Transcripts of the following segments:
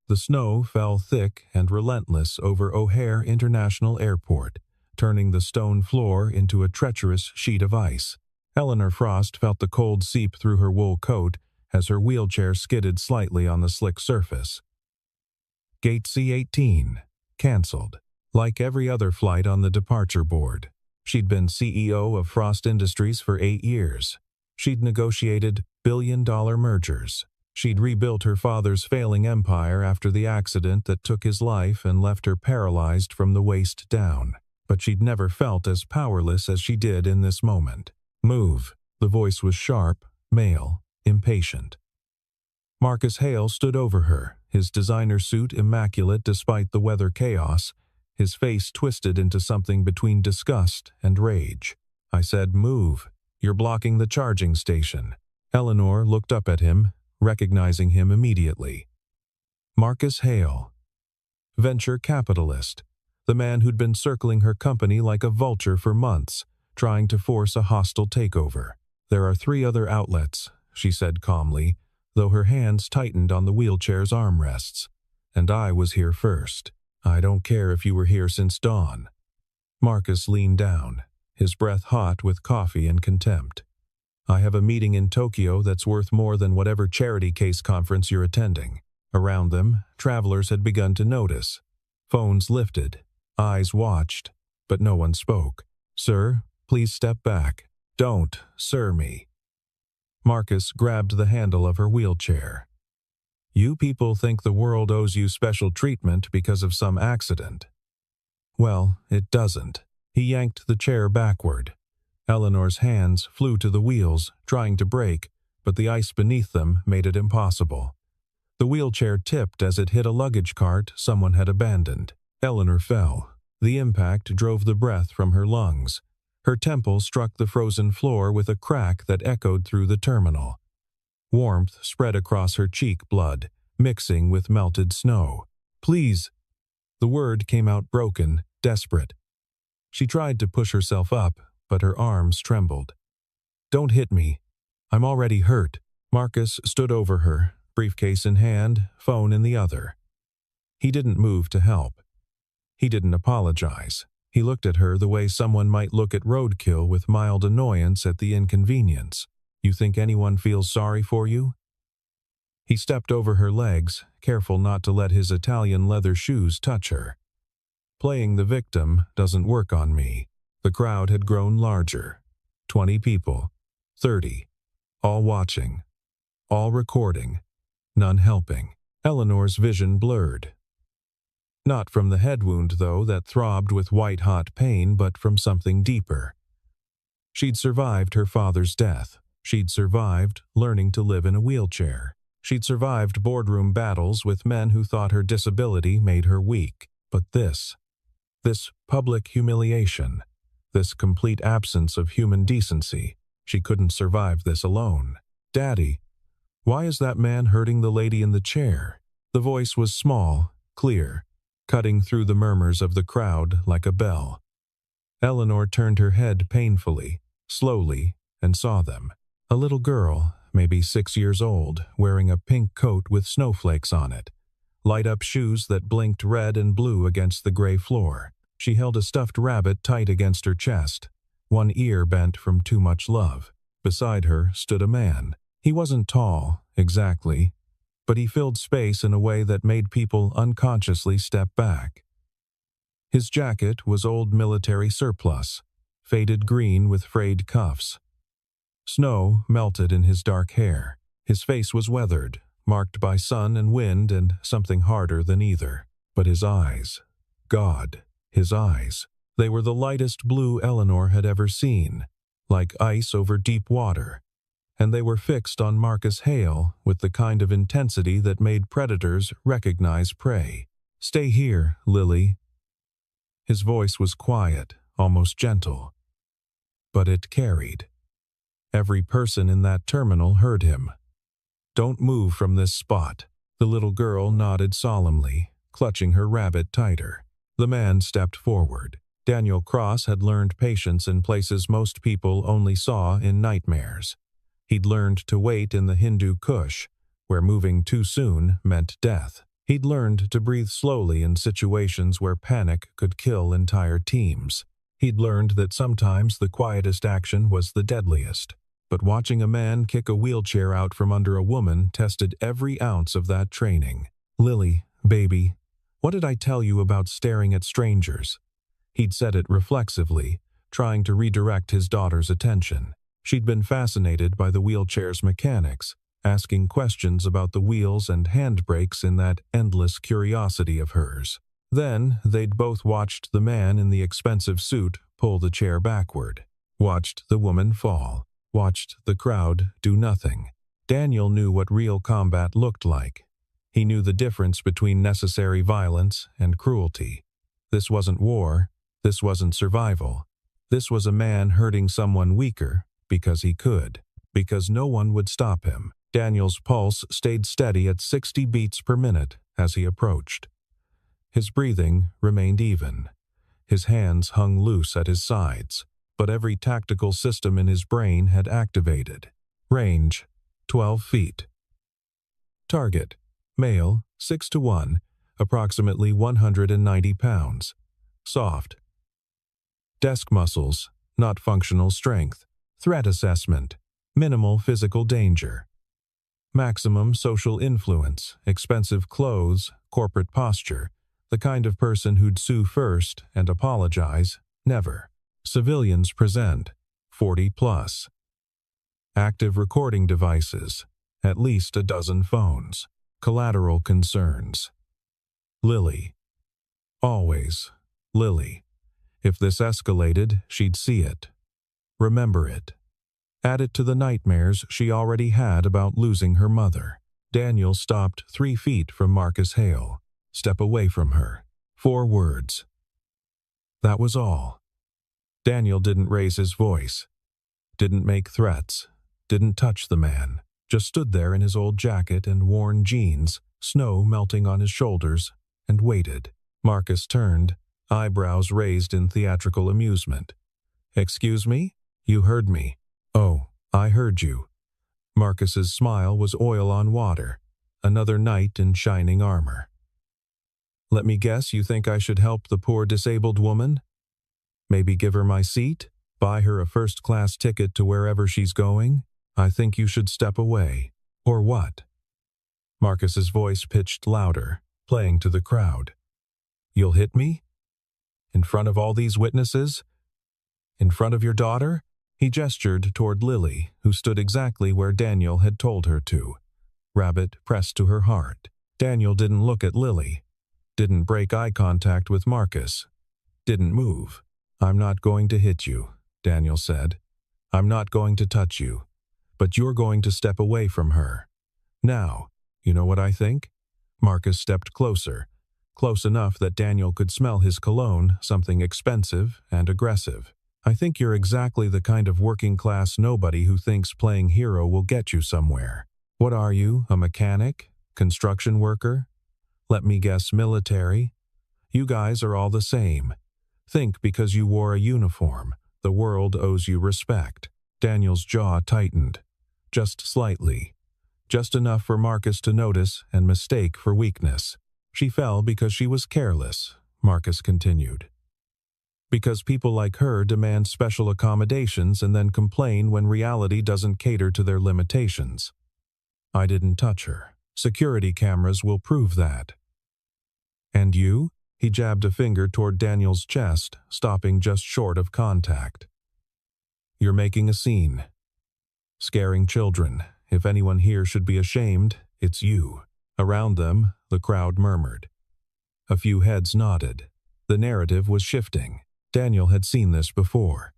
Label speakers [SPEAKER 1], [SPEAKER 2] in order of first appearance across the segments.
[SPEAKER 1] The snow fell thick and relentless over O'Hare International Airport, turning the stone floor into a treacherous sheet of ice. Eleanor Frost felt the cold seep through her wool coat as her wheelchair skidded slightly on the slick surface. Gate C18. Cancelled. Like every other flight on the departure board. She'd been CEO of Frost Industries for 8 years. She'd negotiated billion-dollar mergers. She'd rebuilt her father's failing empire after the accident that took his life and left her paralyzed from the waist down. But she'd never felt as powerless as she did in this moment. Move. The voice was sharp, male, impatient. Marcus Hale stood over her, his designer suit immaculate despite the weather chaos, his face twisted into something between disgust and rage. I said, "Move. You're blocking the charging station." Eleanor looked up at him, recognizing him immediately. Marcus Hale. Venture capitalist. The man who'd been circling her company like a vulture for months, trying to force a hostile takeover. "There are 3 other outlets," she said calmly, though her hands tightened on the wheelchair's armrests. "And I was here first. I don't care if you were here since dawn." Marcus leaned down, his breath hot with coffee and contempt. "I have a meeting in Tokyo that's worth more than whatever charity case conference you're attending." Around them, travelers had begun to notice. Phones lifted, eyes watched, but no one spoke. "Sir, please step back. Don't, sir me." Marcus grabbed the handle of her wheelchair. "You people think the world owes you special treatment because of some accident. Well, it doesn't." He yanked the chair backward. Eleanor's hands flew to the wheels, trying to brake, but the ice beneath them made it impossible. The wheelchair tipped as it hit a luggage cart someone had abandoned. Eleanor fell. The impact drove the breath from her lungs. Her temple struck the frozen floor with a crack that echoed through the terminal. Warmth spread across her cheek blood, mixing with melted snow. "Please." The word came out broken, desperate. She tried to push herself up, but her arms trembled. "Don't hit me. I'm already hurt." Marcus stood over her, briefcase in hand, phone in the other. He didn't move to help. He didn't apologize. He looked at her the way someone might look at roadkill with mild annoyance at the inconvenience. "You think anyone feels sorry for you?" He stepped over her legs, careful not to let his Italian leather shoes touch her. "Playing the victim doesn't work on me." The crowd had grown larger. 20 people, 30, all watching, all recording, none helping. Eleanor's vision blurred. Not from the head wound, though, that throbbed with white-hot pain, but from something deeper. She'd survived her father's death. She'd survived learning to live in a wheelchair. She'd survived boardroom battles with men who thought her disability made her weak. But this public humiliation, this complete absence of human decency, she couldn't survive this alone. "Daddy, why is that man hurting the lady in the chair?" The voice was small, clear, cutting through the murmurs of the crowd like a bell. Eleanor turned her head painfully, slowly, and saw them. A little girl, maybe 6 years old, wearing a pink coat with snowflakes on it, light-up shoes that blinked red and blue against the gray floor. She held a stuffed rabbit tight against her chest, one ear bent from too much love. Beside her stood a man. He wasn't tall, exactly, but he filled space in a way that made people unconsciously step back. His jacket was old military surplus, faded green with frayed cuffs. Snow melted in his dark hair. His face was weathered, marked by sun and wind and something harder than either. But his eyes, God, his eyes, they were the lightest blue Eleanor had ever seen, like ice over deep water. And they were fixed on Marcus Hale with the kind of intensity that made predators recognize prey. "Stay here, Lily." His voice was quiet, almost gentle. But it carried. Every person in that terminal heard him. "Don't move from this spot." The little girl nodded solemnly, clutching her rabbit tighter. The man stepped forward. Daniel Cross had learned patience in places most people only saw in nightmares. He'd learned to wait in the Hindu Kush, where moving too soon meant death. He'd learned to breathe slowly in situations where panic could kill entire teams. He'd learned that sometimes the quietest action was the deadliest. But watching a man kick a wheelchair out from under a woman tested every ounce of that training. "Lily, baby, what did I tell you about staring at strangers?" He'd said it reflexively, trying to redirect his daughter's attention. She'd been fascinated by the wheelchair's mechanics, asking questions about the wheels and handbrakes in that endless curiosity of hers. Then they'd both watched the man in the expensive suit pull the chair backward, watched the woman fall, watched the crowd do nothing. Daniel knew what real combat looked like. He knew the difference between necessary violence and cruelty. This wasn't war. This wasn't survival. This was a man hurting someone weaker because he could, because no one would stop him. Daniel's pulse stayed steady at 60 beats per minute as he approached. His breathing remained even. His hands hung loose at his sides, but every tactical system in his brain had activated. Range, 12 feet. Target, male, 6'1", approximately 190 pounds. Soft. Desk muscles, not functional strength. Threat assessment, minimal physical danger. Maximum social influence, expensive clothes, corporate posture. The kind of person who'd sue first and apologize, never. Civilians present, 40 plus. Active recording devices, at least a dozen phones. Collateral concerns. Lily. Always Lily. If this escalated, she'd see it. Remember it. Add it to the nightmares she already had about losing her mother. Daniel stopped 3 feet from Marcus Hale. Step away from her. 4 words. That was all. Daniel didn't raise his voice. Didn't make threats. Didn't touch the man. Just stood there in his old jacket and worn jeans, snow melting on his shoulders, and waited. Marcus turned, eyebrows raised in theatrical amusement. "Excuse me? You heard me." "Oh, I heard you." Marcus's smile was oil on water. Another knight in shining armor. "Let me guess you think I should help the poor disabled woman? Maybe give her my seat? Buy her a first-class ticket to wherever she's going? I think you should step away. Or what?" Marcus's voice pitched louder, playing to the crowd. "You'll hit me? In front of all these witnesses? In front of your daughter?" He gestured toward Lily, who stood exactly where Daniel had told her to. Rabbit pressed to her heart. Daniel didn't look at Lily. Didn't break eye contact with Marcus. Didn't move. "I'm not going to hit you," Daniel said. "I'm not going to touch you. But you're going to step away from her. Now, you know what I think?" Marcus stepped closer, close enough that Daniel could smell his cologne, something expensive and aggressive. "I think you're exactly the kind of working-class nobody who thinks playing hero will get you somewhere. What are you, a mechanic? Construction worker? Let me guess, military? You guys are all the same. Think because you wore a uniform, the world owes you respect." Daniel's jaw tightened. Just slightly. Just enough for Marcus to notice and mistake for weakness. "She fell because she was careless," Marcus continued. "Because people like her demand special accommodations and then complain when reality doesn't cater to their limitations. I didn't touch her. Security cameras will prove that." "And you?" He jabbed a finger toward Daniel's chest, stopping just short of contact. "You're making a scene. Scaring children. If anyone here should be ashamed, it's you." Around them, the crowd murmured. A few heads nodded. The narrative was shifting. Daniel had seen this before.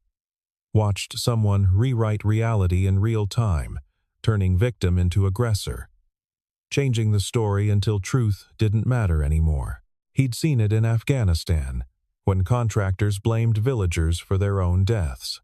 [SPEAKER 1] Watched someone rewrite reality in real time, turning victim into aggressor. Changing the story until truth didn't matter anymore. He'd seen it in Afghanistan, when contractors blamed villagers for their own deaths.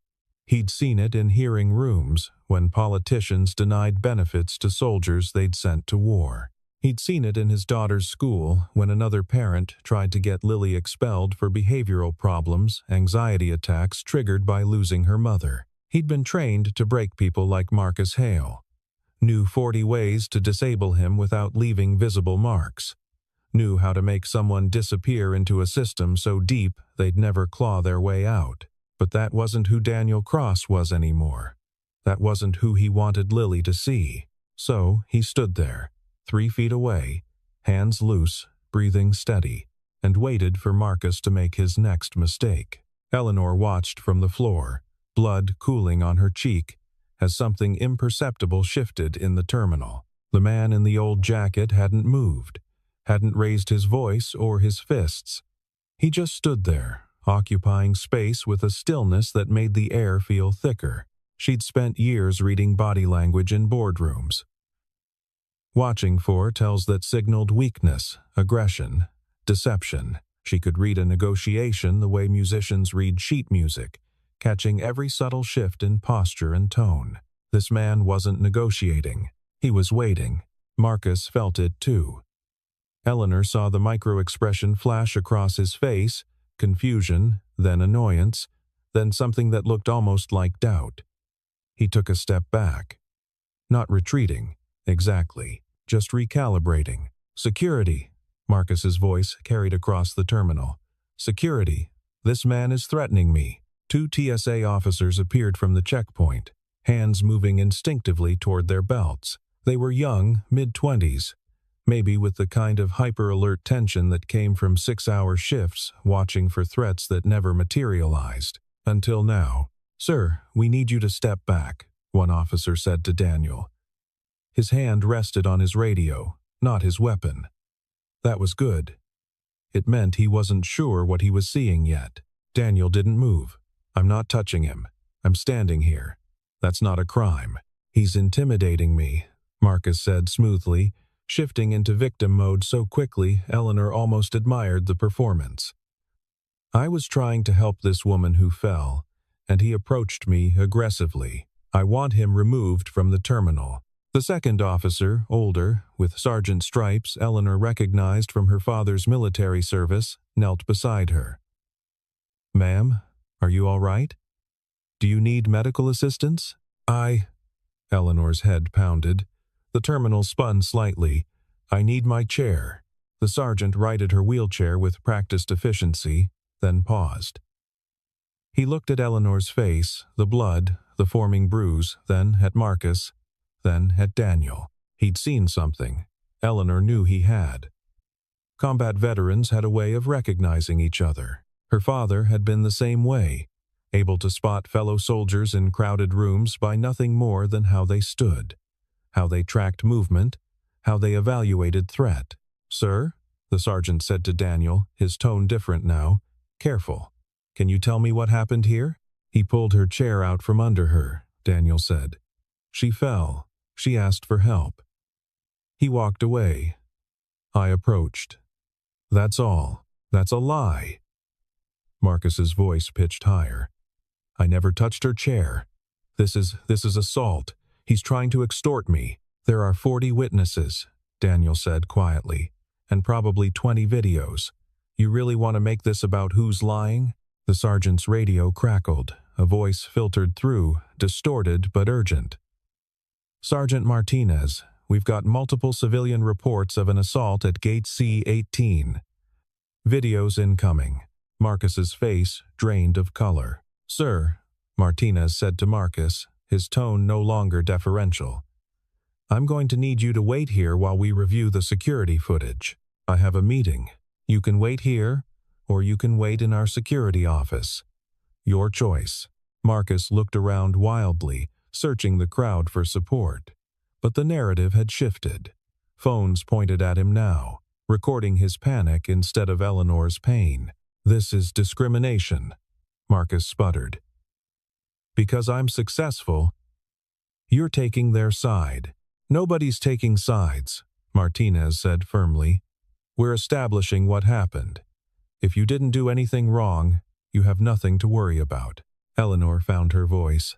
[SPEAKER 1] He'd seen it in hearing rooms, when politicians denied benefits to soldiers they'd sent to war. He'd seen it in his daughter's school when another parent tried to get Lily expelled for behavioral problems, anxiety attacks triggered by losing her mother. He'd been trained to break people like Marcus Hale. Knew 40 ways to disable him without leaving visible marks. knew how to make someone disappear into a system so deep they'd never claw their way out. But that wasn't who Daniel Cross was anymore. That wasn't who he wanted Lily to see. So he stood there, 3 feet away, hands loose, breathing steady, and waited for Marcus to make his next mistake. Eleanor watched from the floor, blood cooling on her cheek, as something imperceptible shifted in the terminal. The man in the old jacket hadn't moved, hadn't raised his voice or his fists. He just stood there, occupying space with a stillness that made the air feel thicker. She'd spent years reading body language in boardrooms. Watching for tells that signaled weakness, aggression, deception. She could read a negotiation the way musicians read sheet music, catching every subtle shift in posture and tone. This man wasn't negotiating. He was waiting. Marcus felt it too. Eleanor saw the micro-expression flash across his face, confusion, then annoyance, then something that looked almost like doubt. He took a step back. Not retreating, exactly, just recalibrating. Security, Marcus's voice carried across the terminal. Security, this man is threatening me. 2 TSA officers appeared from the checkpoint, hands moving instinctively toward their belts. They were young, mid-20s, maybe with the kind of hyper-alert tension that came from 6-hour shifts watching for threats that never materialized. Until now. "Sir, we need you to step back," one officer said to Daniel. His hand rested on his radio, not his weapon. That was good. It meant he wasn't sure what he was seeing yet. Daniel didn't move. "I'm not touching him. I'm standing here. That's not a crime." "He's intimidating me," Marcus said smoothly, shifting into victim mode so quickly Eleanor almost admired the performance. "I was trying to help this woman who fell, and he approached me aggressively. I want him removed from the terminal." The second officer, older, with sergeant stripes Eleanor recognized from her father's military service, knelt beside her. "Ma'am, are you all right? Do you need medical assistance?" Eleanor's head pounded. The terminal spun slightly. "I need my chair." The sergeant righted her wheelchair with practiced efficiency, then paused. He looked at Eleanor's face, the blood, the forming bruise, then at Marcus, then at Daniel. He'd seen something. Eleanor knew he had. Combat veterans had a way of recognizing each other. Her father had been the same way, able to spot fellow soldiers in crowded rooms by nothing more than how they stood, how they tracked movement, how they evaluated threat. "Sir," the sergeant said to Daniel, his tone different now, "careful. Can you tell me what happened here?" He pulled her chair out from under her, Daniel said. "She fell. She asked for help." He walked away. I approached. "That's all. That's a lie." Marcus's voice pitched higher. "I never touched her chair. This is assault. He's trying to extort me." "There are 40 witnesses," Daniel said quietly, "and probably 20 videos. You really want to make this about who's lying?" The sergeant's radio crackled. A voice filtered through, distorted but urgent. "Sergeant Martinez, we've got multiple civilian reports of an assault at Gate C-18. Videos incoming." Marcus's face drained of color. "Sir," Martinez said to Marcus, his tone no longer deferential, "I'm going to need you to wait here while we review the security footage. I have a meeting. You can wait here, or you can wait in our security office. Your choice." Marcus looked around wildly, searching the crowd for support. But the narrative had shifted. Phones pointed at him now, recording his panic instead of Eleanor's pain. "This is discrimination," Marcus sputtered. "Because I'm successful, you're taking their side." "Nobody's taking sides," Martinez said firmly. "We're establishing what happened. If you didn't do anything wrong, you have nothing to worry about." Eleanor found her voice.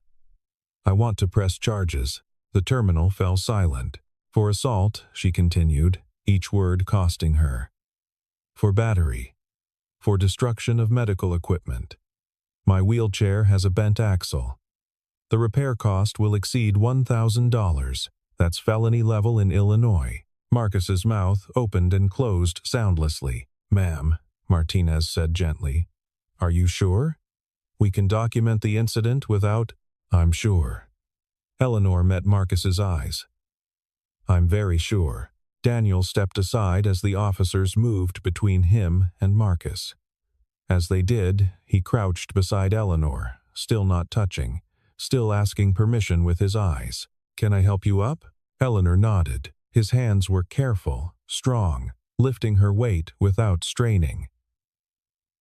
[SPEAKER 1] "I want to press charges." The terminal fell silent. "For assault," she continued, each word costing her. "For battery. For destruction of medical equipment. My wheelchair has a bent axle. The repair cost will exceed $1,000. That's felony level in Illinois. Marcus's mouth opened and closed soundlessly. "Ma'am," Martinez said gently. "Are you sure? We can document the incident without—" "I'm sure." Eleanor met Marcus's eyes. "I'm very sure." Daniel stepped aside as the officers moved between him and Marcus. As they did, he crouched beside Eleanor, still not touching, still asking permission with his eyes. "Can I help you up?" Eleanor nodded. His hands were careful, strong, lifting her weight without straining.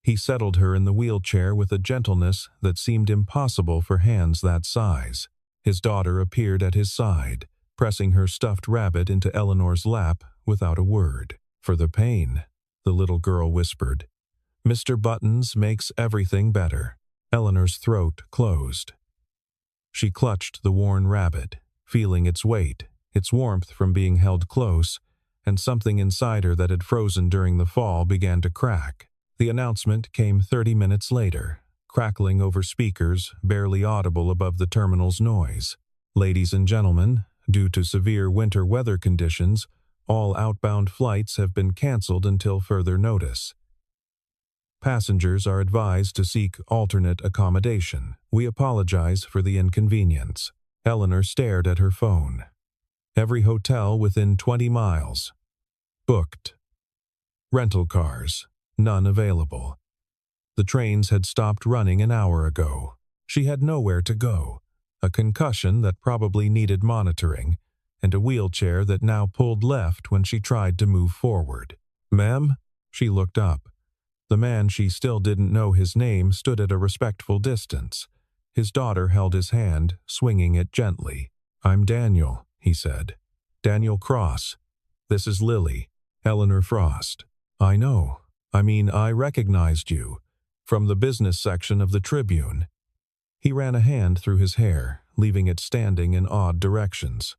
[SPEAKER 1] He settled her in the wheelchair with a gentleness that seemed impossible for hands that size. His daughter appeared at his side, pressing her stuffed rabbit into Eleanor's lap without a word. "For the pain," the little girl whispered. "Mr. Buttons makes everything better." Eleanor's throat closed. She clutched the worn rabbit, feeling its weight, its warmth from being held close, and something inside her that had frozen during the fall began to crack. The announcement came 30 minutes later, crackling over speakers, barely audible above the terminal's noise. "Ladies and gentlemen, due to severe winter weather conditions, all outbound flights have been canceled until further notice. Passengers are advised to seek alternate accommodation. We apologize for the inconvenience." Eleanor stared at her phone. Every hotel within 20 miles. Booked. Rental cars. None available. The trains had stopped running an hour ago. She had nowhere to go. A concussion that probably needed monitoring, and a wheelchair that now pulled left when she tried to move forward. "Ma'am?" She looked up. The man, she still didn't know his name, stood at a respectful distance. His daughter held his hand, swinging it gently. "I'm Daniel," he said. "Daniel Cross. This is Lily, Eleanor Frost." "I know. I recognized you. From the business section of the Tribune." He ran a hand through his hair, leaving it standing in odd directions.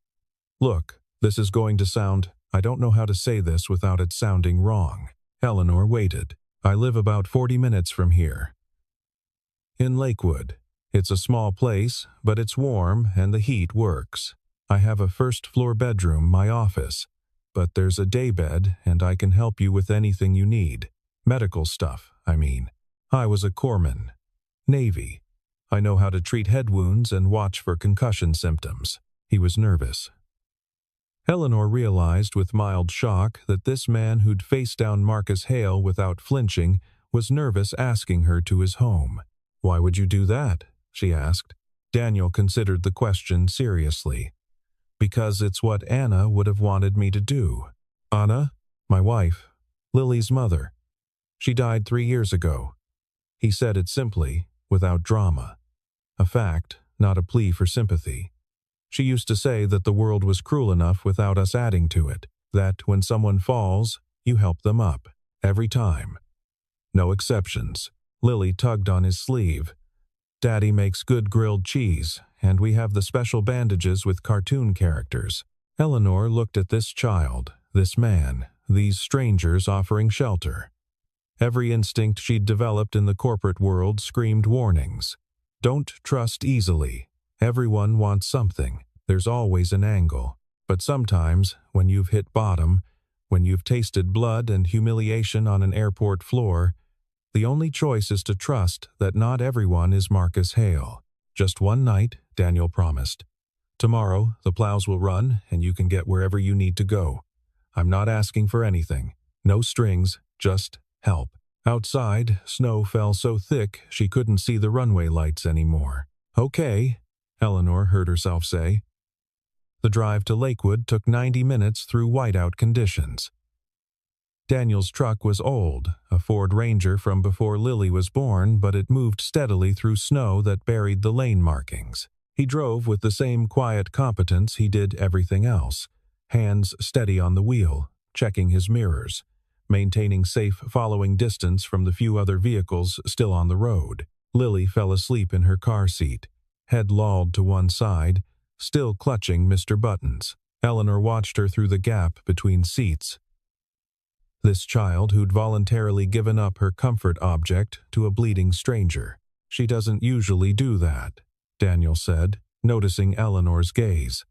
[SPEAKER 1] "Look, this is going to sound— I don't know how to say this without it sounding wrong." Eleanor waited. "I live about 40 minutes from here. In Lakewood. It's a small place, but it's warm and the heat works. I have a first-floor bedroom, my office, but there's a daybed and I can help you with anything you need. Medical stuff, I mean. I was a corpsman. Navy. I know how to treat head wounds and watch for concussion symptoms." He was nervous. Eleanor realized with mild shock that this man who'd faced down Marcus Hale without flinching was nervous asking her to his home. "Why would you do that?" she asked. Daniel considered the question seriously. "Because it's what Anna would have wanted me to do." "Anna?" "My wife. Lily's mother. She died 3 years ago." He said it simply, without drama. A fact, not a plea for sympathy. She used to say that the world was cruel enough without us adding to it, that when someone falls, you help them up, every time. No exceptions. Lily tugged on his sleeve. "Daddy makes good grilled cheese, and we have the special bandages with cartoon characters." Eleanor looked at this child, this man, these strangers offering shelter. Every instinct she'd developed in the corporate world screamed warnings. Don't trust easily. Everyone wants something. There's always an angle. But sometimes, when you've hit bottom, when you've tasted blood and humiliation on an airport floor, the only choice is to trust that not everyone is Marcus Hale. "Just one night," Daniel promised. "Tomorrow, the plows will run and you can get wherever you need to go. I'm not asking for anything. No strings, just help." Outside, snow fell so thick she couldn't see the runway lights anymore. "Okay," Eleanor heard herself say. The drive to Lakewood took 90 minutes through whiteout conditions. Daniel's truck was old, a Ford Ranger from before Lily was born, but it moved steadily through snow that buried the lane markings. He drove with the same quiet competence he did everything else, hands steady on the wheel, checking his mirrors, maintaining safe following distance from the few other vehicles still on the road. Lily fell asleep in her car seat, head lolled to one side, still clutching Mr. Buttons. Eleanor watched her through the gap between seats. This child who'd voluntarily given up her comfort object to a bleeding stranger. "She doesn't usually do that," Daniel said, noticing Eleanor's gaze.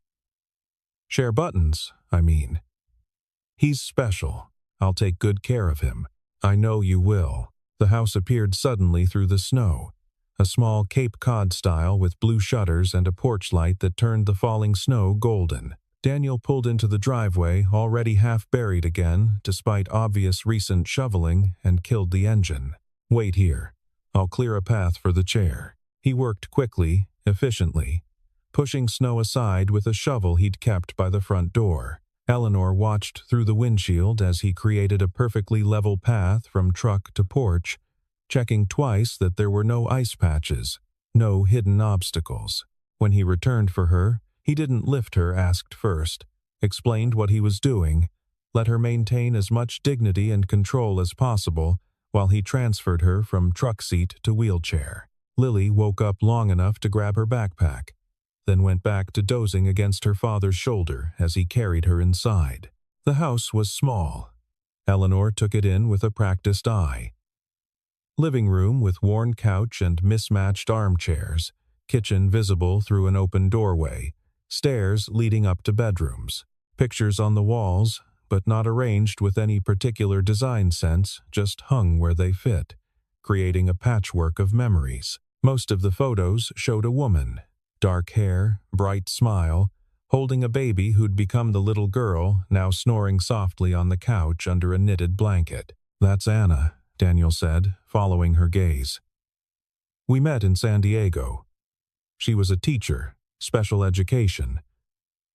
[SPEAKER 1] "Share buttons, I mean." He's special. I'll take good care of him. I know you will. The house appeared suddenly through the snow. A small Cape Cod style with blue shutters and a porch light that turned the falling snow golden. Daniel pulled into the driveway, already half buried again, despite obvious recent shoveling, and killed the engine. Wait here. I'll clear a path for the chair. He worked quickly, efficiently, pushing snow aside with a shovel he'd kept by the front door. Eleanor watched through the windshield as he created a perfectly level path from truck to porch, checking twice that there were no ice patches, no hidden obstacles. When he returned for her, he didn't lift her asked first, explained what he was doing, let her maintain as much dignity and control as possible while he transferred her from truck seat to wheelchair. Lily woke up long enough to grab her backpack, then went back to dozing against her father's shoulder as he carried her inside. The house was small. Eleanor took it in with a practiced eye. Living room with worn couch and mismatched armchairs, kitchen visible through an open doorway, stairs leading up to bedrooms, pictures on the walls, but not arranged with any particular design sense, just hung where they fit, creating a patchwork of memories. Most of the photos showed a woman, dark hair, bright smile, holding a baby who'd become the little girl, now snoring softly on the couch under a knitted blanket. "That's Anna," Daniel said, following her gaze. "We met in San Diego. She was a teacher, special education.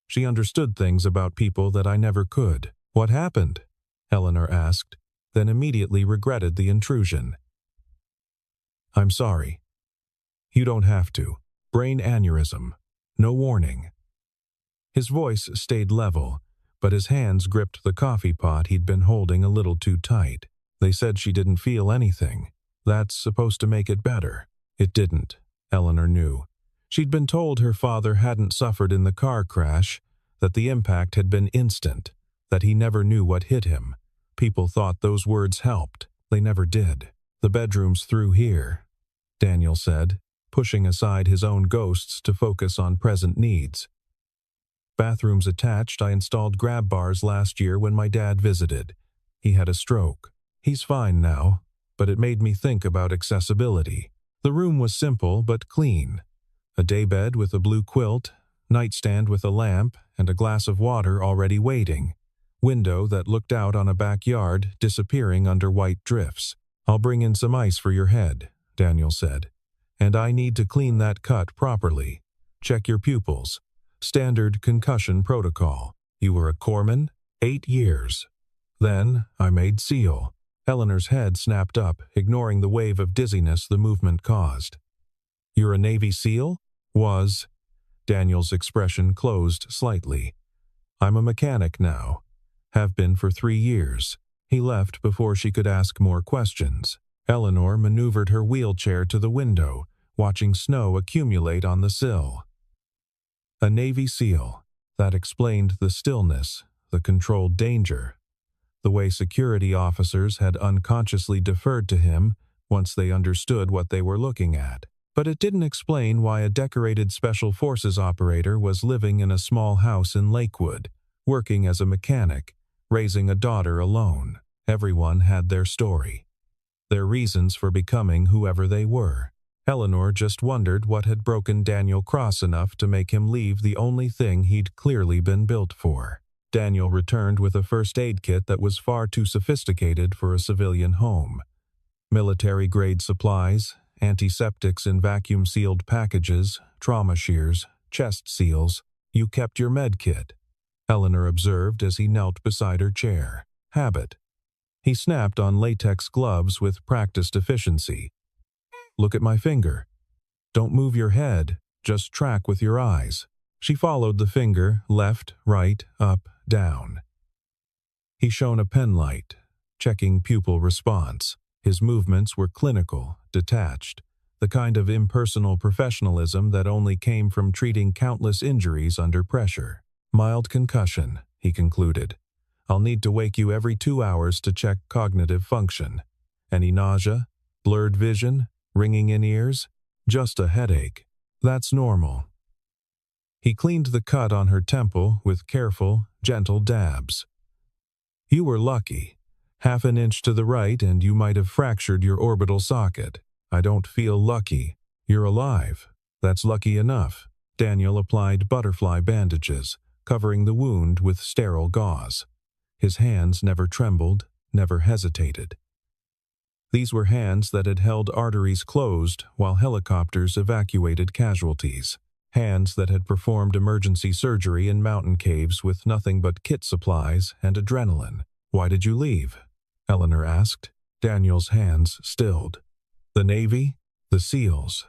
[SPEAKER 1] She understood things about people that I never could." "What happened?" Eleanor asked, then immediately regretted the intrusion. "I'm sorry. You don't have to. Brain aneurysm. No warning." His voice stayed level, but his hands gripped the coffee pot he'd been holding a little too tight. "They said she didn't feel anything. That's supposed to make it better." It didn't, Eleanor knew. She'd been told her father hadn't suffered in the car crash, that the impact had been instant, that he never knew what hit him. People thought those words helped. They never did. "The bedroom's through here," Daniel said, pushing aside his own ghosts to focus on present needs. "Bathrooms attached. I installed grab bars last year when my dad visited. He had a stroke. He's fine now, but it made me think about accessibility." The room was simple but clean. A daybed with a blue quilt, nightstand with a lamp, and a glass of water already waiting. Window that looked out on a backyard disappearing under white drifts. "I'll bring in some ice for your head," Daniel said. "And I need to clean that cut properly. Check your pupils. Standard concussion protocol. You were a corpsman? 8 years. Then I made SEAL." Eleanor's head snapped up, ignoring the wave of dizziness the movement caused. "You're a Navy SEAL?" "Was." Daniel's expression closed slightly. "I'm a mechanic now. Have been for 3 years." He left before she could ask more questions. Eleanor maneuvered her wheelchair to the window, watching snow accumulate on the sill. A Navy SEAL. That explained the stillness, the controlled danger. The way security officers had unconsciously deferred to him once they understood what they were looking at. But it didn't explain why a decorated Special Forces operator was living in a small house in Lakewood, working as a mechanic, raising a daughter alone. Everyone had their story, their reasons for becoming whoever they were. Eleanor just wondered what had broken Daniel cross enough to make him leave the only thing he'd clearly been built for. Daniel returned with a first aid kit that was far too sophisticated for a civilian home. Military-grade supplies, antiseptics in vacuum-sealed packages, trauma shears, chest seals. "You kept your med kit," Eleanor observed as he knelt beside her chair. "Habit." He snapped on latex gloves with practiced efficiency. "Look at my finger. Don't move your head, just track with your eyes." She followed the finger, left, right, up, down. He shone a pen light, checking pupil response. His movements were clinical, detached, the kind of impersonal professionalism that only came from treating countless injuries under pressure. "Mild concussion," he concluded. "I'll need to wake you every 2 hours to check cognitive function. Any nausea? Blurred vision? Ringing in ears? Just a headache. That's normal." He cleaned the cut on her temple with careful, gentle dabs. You were lucky. Half an inch to the right and you might have fractured your orbital socket. I don't feel lucky. You're alive. That's lucky enough. Daniel applied butterfly bandages, covering the wound with sterile gauze. His hands never trembled, never hesitated. These were hands that had held arteries closed while helicopters evacuated casualties. Hands that had performed emergency surgery in mountain caves with nothing but kit supplies and adrenaline. "Why did you leave?" Eleanor asked. Daniel's hands stilled. "The Navy? The SEALs.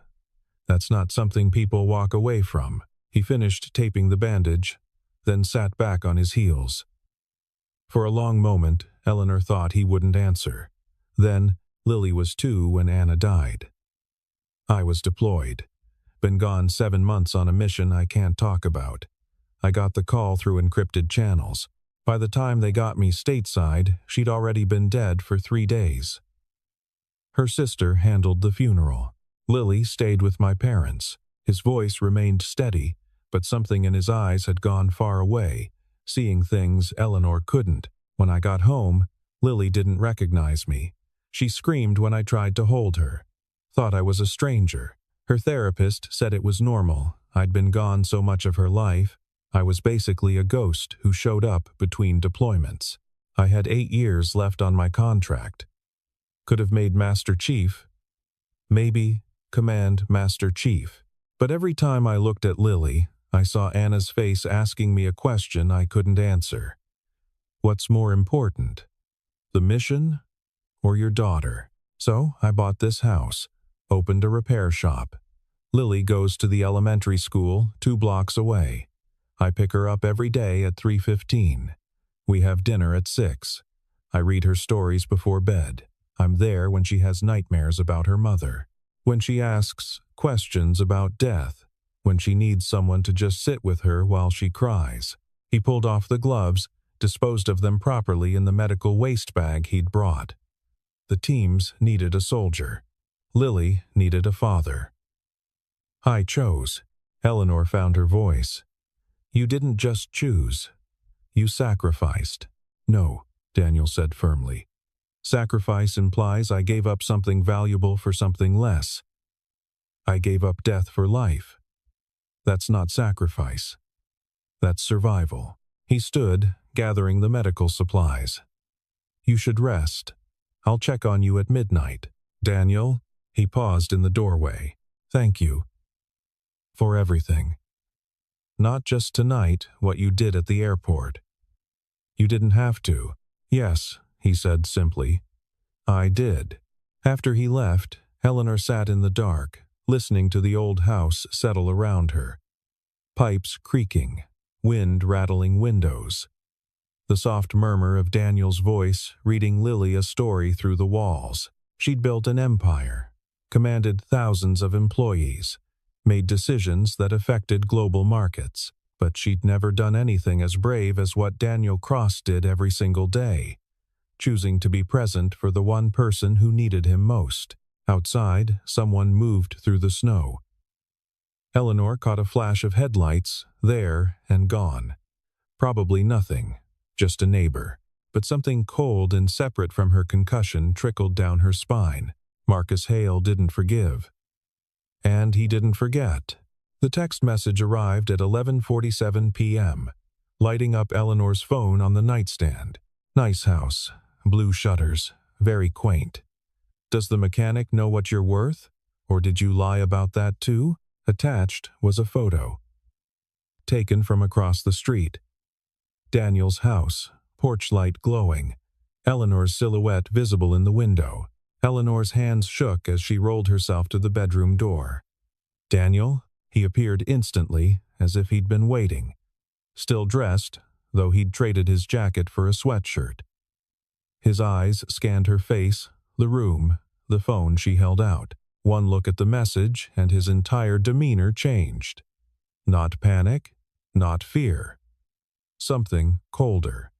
[SPEAKER 1] That's not something people walk away from." He finished taping the bandage, then sat back on his heels. For a long moment, Eleanor thought he wouldn't answer. Then, Lily was 2 when Anna died. "I was deployed. Been gone 7 months on a mission I can't talk about. I got the call through encrypted channels. By the time they got me stateside, she'd already been dead for 3 days." Her sister handled the funeral. Lily stayed with my parents. His voice remained steady, but something in his eyes had gone far away, seeing things Eleanor couldn't. When I got home, Lily didn't recognize me. She screamed when I tried to hold her. Thought I was a stranger. Her therapist said it was normal. I'd been gone so much of her life. I was basically a ghost who showed up between deployments. I had 8 years left on my contract. Could have made Master Chief. Maybe Command Master Chief. But every time I looked at Lily, I saw Anna's face asking me a question I couldn't answer. What's more important? The mission or your daughter? So I bought this house, opened a repair shop. Lily goes to the elementary school 2 blocks away. I pick her up every day at 3:15. We have dinner at 6. I read her stories before bed. I'm there when she has nightmares about her mother. When she asks questions about death. When she needs someone to just sit with her while she cries. He pulled off the gloves, disposed of them properly in the medical waste bag he'd brought. The teams needed a soldier. Lily needed a father. I chose. Eleanor found her voice. You didn't just choose. You sacrificed. No, Daniel said firmly. Sacrifice implies I gave up something valuable for something less. I gave up death for life. That's not sacrifice. That's survival. He stood, gathering the medical supplies. You should rest. I'll check on you at midnight. Daniel, he paused in the doorway. Thank you. For everything. Not just tonight, what you did at the airport. You didn't have to. Yes, he said simply. I did. After he left, Eleanor sat in the dark, listening to the old house settle around her. Pipes creaking, wind rattling windows. The soft murmur of Daniel's voice reading Lily a story through the walls. She'd built an empire, commanded thousands of employees, made decisions that affected global markets, but she'd never done anything as brave as what Daniel Cross did every single day, choosing to be present for the one person who needed him most. Outside, someone moved through the snow. Eleanor caught a flash of headlights, there and gone. Probably nothing, just a neighbor. But something cold and separate from her concussion trickled down her spine. Marcus Hale didn't forgive. And he didn't forget. The text message arrived at 11:47 p.m., lighting up Eleanor's phone on the nightstand. Nice house, blue shutters, very quaint. Does the mechanic know what you're worth? Or did you lie about that too? Attached was a photo. Taken from across the street. Daniel's house, porch light glowing. Eleanor's silhouette visible in the window. Eleanor's hands shook as she rolled herself to the bedroom door. Daniel? He appeared instantly, as if he'd been waiting. Still dressed, though he'd traded his jacket for a sweatshirt. His eyes scanned her face, the room, the phone she held out. One look at the message, and his entire demeanor changed. Not panic, not fear. Something colder.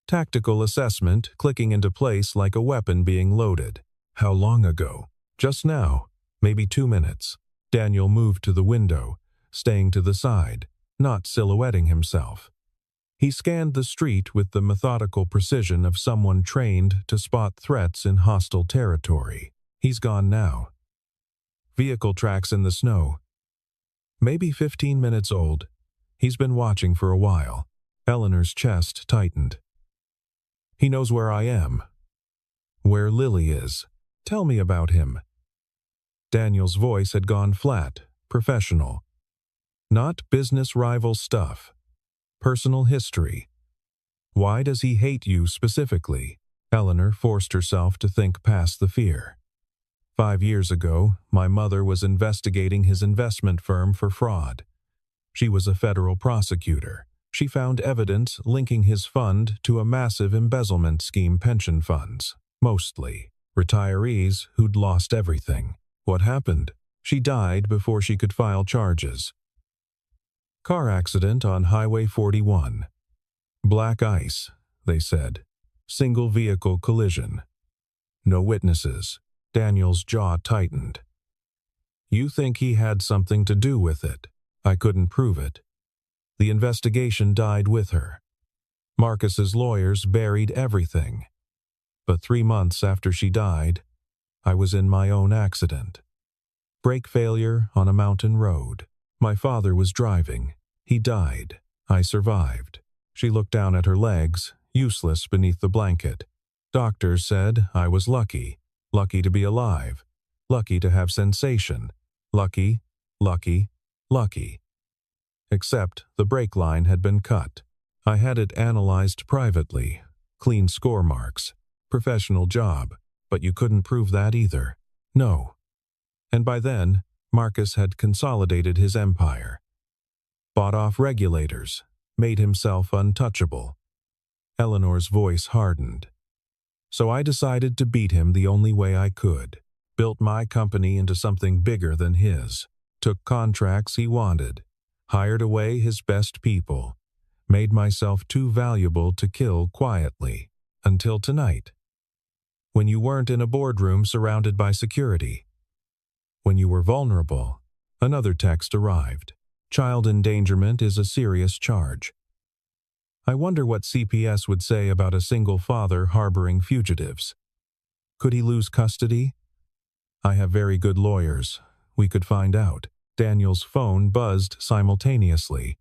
[SPEAKER 1] Tactical assessment clicking into place like a weapon being loaded. How long ago? Just now. Maybe 2 minutes. Daniel moved to the window, staying to the side, not silhouetting himself. He scanned the street with the methodical precision of someone trained to spot threats in hostile territory. He's gone now. Vehicle tracks in the snow. Maybe 15 minutes old. He's been watching for a while. Eleanor's chest tightened. He knows where I am. Where Lily is. Tell me about him. Daniel's voice had gone flat, professional. Not business rival stuff. Personal history. Why does he hate you specifically? Eleanor forced herself to think past the fear. 5 years ago, my mother was investigating his investment firm for fraud. She was a federal prosecutor. She found evidence linking his fund to a massive embezzlement scheme, pension funds, mostly retirees who'd lost everything. What happened? She died before she could file charges. Car accident on Highway 41. Black ice, they said. Single vehicle collision. No witnesses. Daniel's jaw tightened. You think he had something to do with it? I couldn't prove it. The investigation died with her. Marcus's lawyers buried everything. But 3 months after she died, I was in my own accident. Brake failure on a mountain road. My father was driving. He died. I survived. She looked down at her legs, useless beneath the blanket. Doctors said I was lucky. Lucky to be alive. Lucky to have sensation. Lucky, lucky, lucky. Except the brake line had been cut. I had it analyzed privately. Clean score marks. Professional job. But you couldn't prove that either. No. And by then, Marcus had consolidated his empire. Bought off regulators. Made himself untouchable. Eleanor's voice hardened. So I decided to beat him the only way I could. Built my company into something bigger than his. Took contracts he wanted. Hired away his best people. Made myself too valuable to kill quietly. Until tonight. When you weren't in a boardroom surrounded by security. When you were vulnerable, another text arrived. Child endangerment is a serious charge. I wonder what CPS would say about a single father harboring fugitives. Could he lose custody? I have very good lawyers. We could find out. Daniel's phone buzzed simultaneously.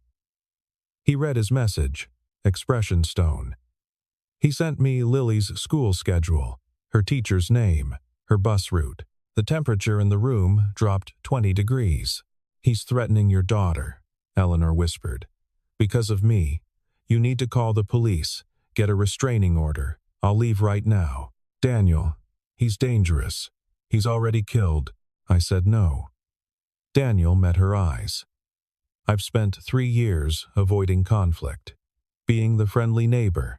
[SPEAKER 1] He read his message, expression stone. He sent me Lily's school schedule, her teacher's name, her bus route. The temperature in the room dropped 20 degrees. He's threatening your daughter, Eleanor whispered. Because of me. You need to call the police, get a restraining order. I'll leave right now. Daniel, he's dangerous. He's already killed. I said no. Daniel met her eyes. I've spent 3 years avoiding conflict, being the friendly neighbor,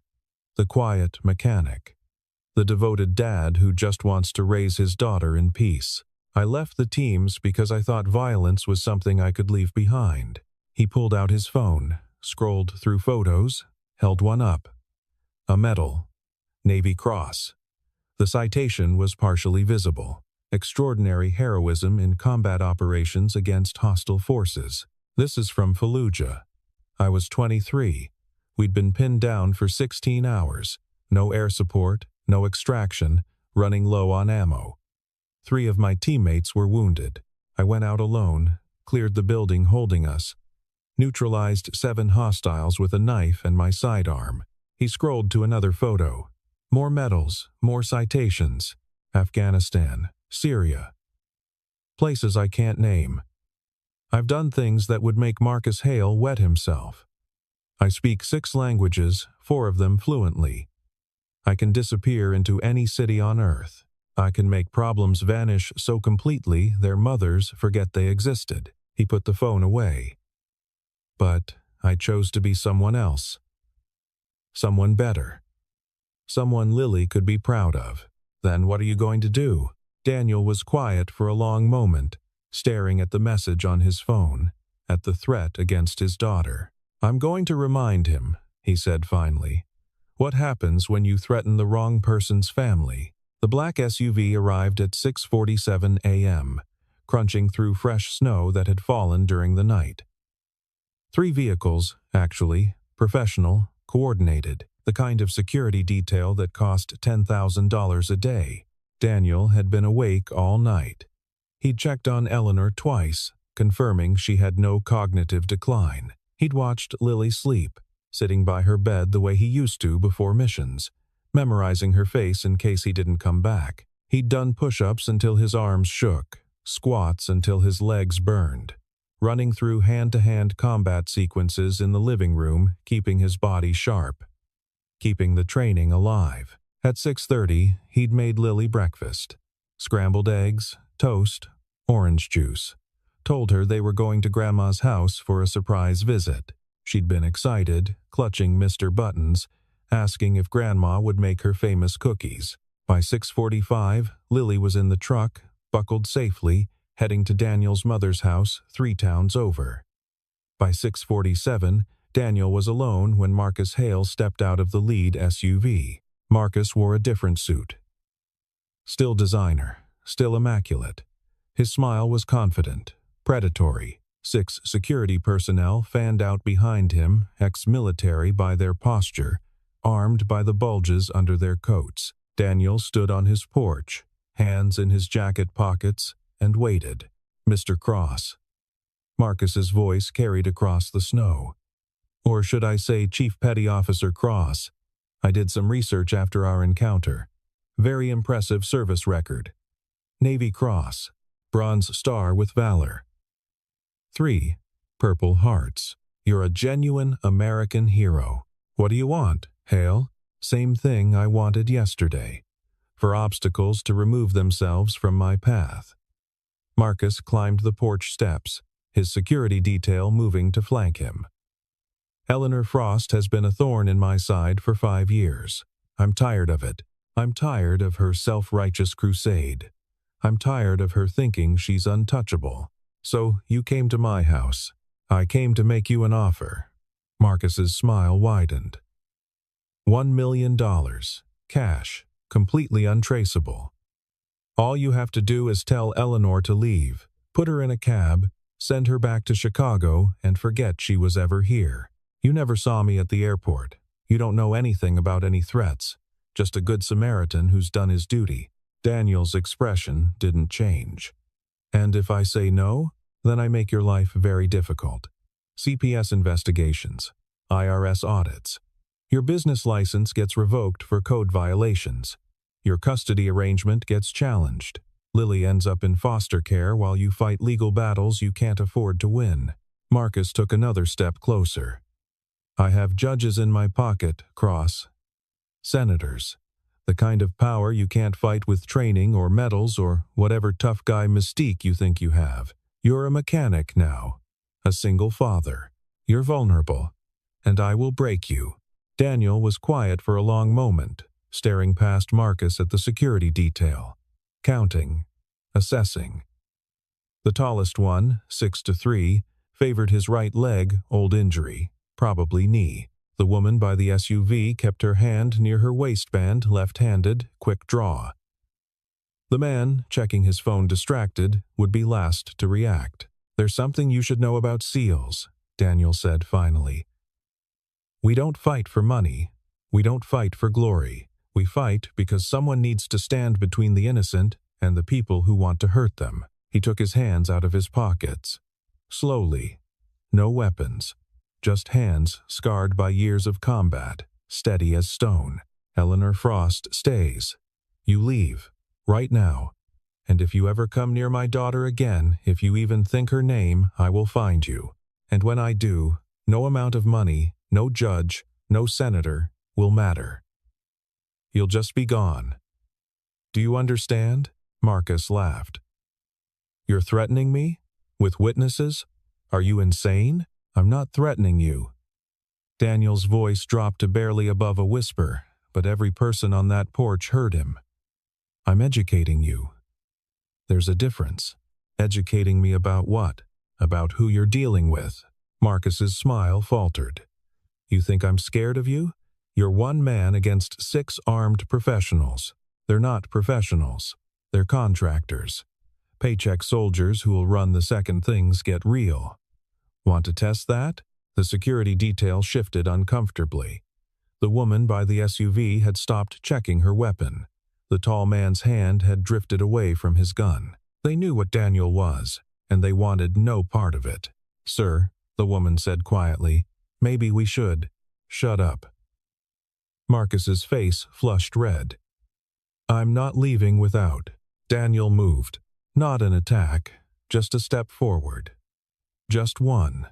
[SPEAKER 1] the quiet mechanic, the devoted dad who just wants to raise his daughter in peace. I left the teams because I thought violence was something I could leave behind. He pulled out his phone, scrolled through photos, held one up. A medal. Navy Cross. The citation was partially visible. Extraordinary heroism in combat operations against hostile forces. This is from Fallujah. I was 23. We'd been pinned down for 16 hours. No air support, no extraction, running low on ammo. 3 of my teammates were wounded. I went out alone, cleared the building holding us. Neutralized 7 hostiles with a knife and my sidearm. He scrolled to another photo. More medals, more citations. Afghanistan, Syria. Places I can't name. I've done things that would make Marcus Hale wet himself. I speak 6 languages, 4 of them fluently. I can disappear into any city on earth. I can make problems vanish so completely their mothers forget they existed. He put the phone away. But I chose to be someone else. Someone better. Someone Lily could be proud of. Then what are you going to do? Daniel was quiet for a long moment, staring at the message on his phone, at the threat against his daughter. I'm going to remind him, he said finally. What happens when you threaten the wrong person's family? The black SUV arrived at 6:47 a.m., crunching through fresh snow that had fallen during the night. 3 vehicles, actually, professional, coordinated, the kind of security detail that cost $10,000 a day. Daniel had been awake all night. He'd checked on Eleanor twice, confirming she had no cognitive decline. He'd watched Lily sleep, sitting by her bed the way he used to before missions, memorizing her face in case he didn't come back. He'd done push-ups until his arms shook, squats until his legs burned, running through hand-to-hand combat sequences in the living room, keeping his body sharp, keeping the training alive. At 6:30, he'd made Lily breakfast. Scrambled eggs, toast, orange juice. Told her they were going to Grandma's house for a surprise visit. She'd been excited, clutching Mr. Buttons, asking if Grandma would make her famous cookies. By 6:45, Lily was in the truck, buckled safely, heading to Daniel's mother's house 3 towns over. By 6:47, Daniel was alone when Marcus Hale stepped out of the lead SUV. Marcus wore a different suit. Still designer, still immaculate. His smile was confident, predatory. 6 security personnel fanned out behind him, ex-military by their posture, armed by the bulges under their coats. Daniel stood on his porch, hands in his jacket pockets, and waited. "Mr. Cross." Marcus's voice carried across the snow. "Or should I say Chief Petty Officer Cross? I did some research after our encounter. Very impressive service record. Navy Cross, Bronze Star with Valor. 3 Purple Hearts. You're a genuine American hero. What do you want, Hale?" "Same thing I wanted yesterday. For obstacles to remove themselves from my path." Marcus climbed the porch steps, his security detail moving to flank him. "Eleanor Frost has been a thorn in my side for 5 years. I'm tired of it. I'm tired of her self-righteous crusade. I'm tired of her thinking she's untouchable. So you came to my house. I came to make you an offer." Marcus's smile widened. $1 million. Cash. Completely untraceable. All you have to do is tell Eleanor to leave, put her in a cab, send her back to Chicago, and forget she was ever here. You never saw me at the airport. You don't know anything about any threats. Just a good Samaritan who's done his duty. Daniel's expression didn't change. "And if I say no, then I make your life very difficult. CPS investigations, IRS audits. Your business license gets revoked for code violations. Your custody arrangement gets challenged. Lily ends up in foster care while you fight legal battles you can't afford to win." Marcus took another step closer. "I have judges in my pocket, Cross. Senators. The kind of power you can't fight with training or medals or whatever tough guy mystique you think you have. You're a mechanic now. A single father. You're vulnerable. And I will break you." Daniel was quiet for a long moment, staring past Marcus at the security detail. Counting. Assessing. The tallest one, 6'3", favored his right leg, old injury, probably knee. The woman by the SUV kept her hand near her waistband, left-handed, quick draw. The man, checking his phone distracted, would be last to react. "There's something you should know about SEALs," Daniel said finally. "We don't fight for money. We don't fight for glory. We fight because someone needs to stand between the innocent and the people who want to hurt them." He took his hands out of his pockets. Slowly. No weapons. Just hands scarred by years of combat, steady as stone. "Eleanor Frost stays. You leave. Right now. And if you ever come near my daughter again, if you even think her name, I will find you. And when I do, no amount of money, no judge, no senator, will matter. You'll just be gone. Do you understand?" Marcus laughed. "You're threatening me? With witnesses? Are you insane?" "I'm not threatening you." Daniel's voice dropped to barely above a whisper, but every person on that porch heard him. "I'm educating you. There's a difference. Educating me about what? About who you're dealing with." Marcus's smile faltered. "You think I'm scared of you? You're one man against 6 armed professionals. They're not professionals. They're contractors. Paycheck soldiers who'll run the second things get real. Want to test that? The security detail shifted uncomfortably. The woman by the SUV had stopped checking her weapon. The tall man's hand had drifted away from his gun. They knew what Daniel was, and they wanted no part of it. "Sir," the woman said quietly, "maybe we should." "Shut up." Marcus's face flushed red. "I'm not leaving without." Daniel moved. Not an attack, just a step forward. Just one.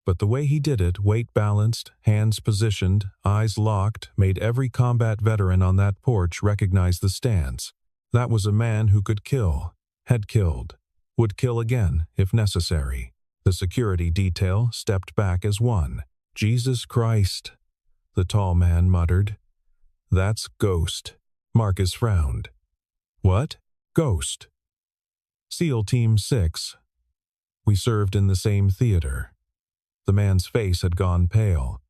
[SPEAKER 1] But the way he did it, weight balanced, hands positioned, eyes locked, made every combat veteran on that porch recognize the stance. That was a man who could kill, had killed, would kill again if necessary. The security detail stepped back as one. "Jesus Christ," the tall man muttered. "That's Ghost." Marcus frowned. "What?" "Ghost. SEAL Team 6. We served in the same theater." The man's face had gone pale.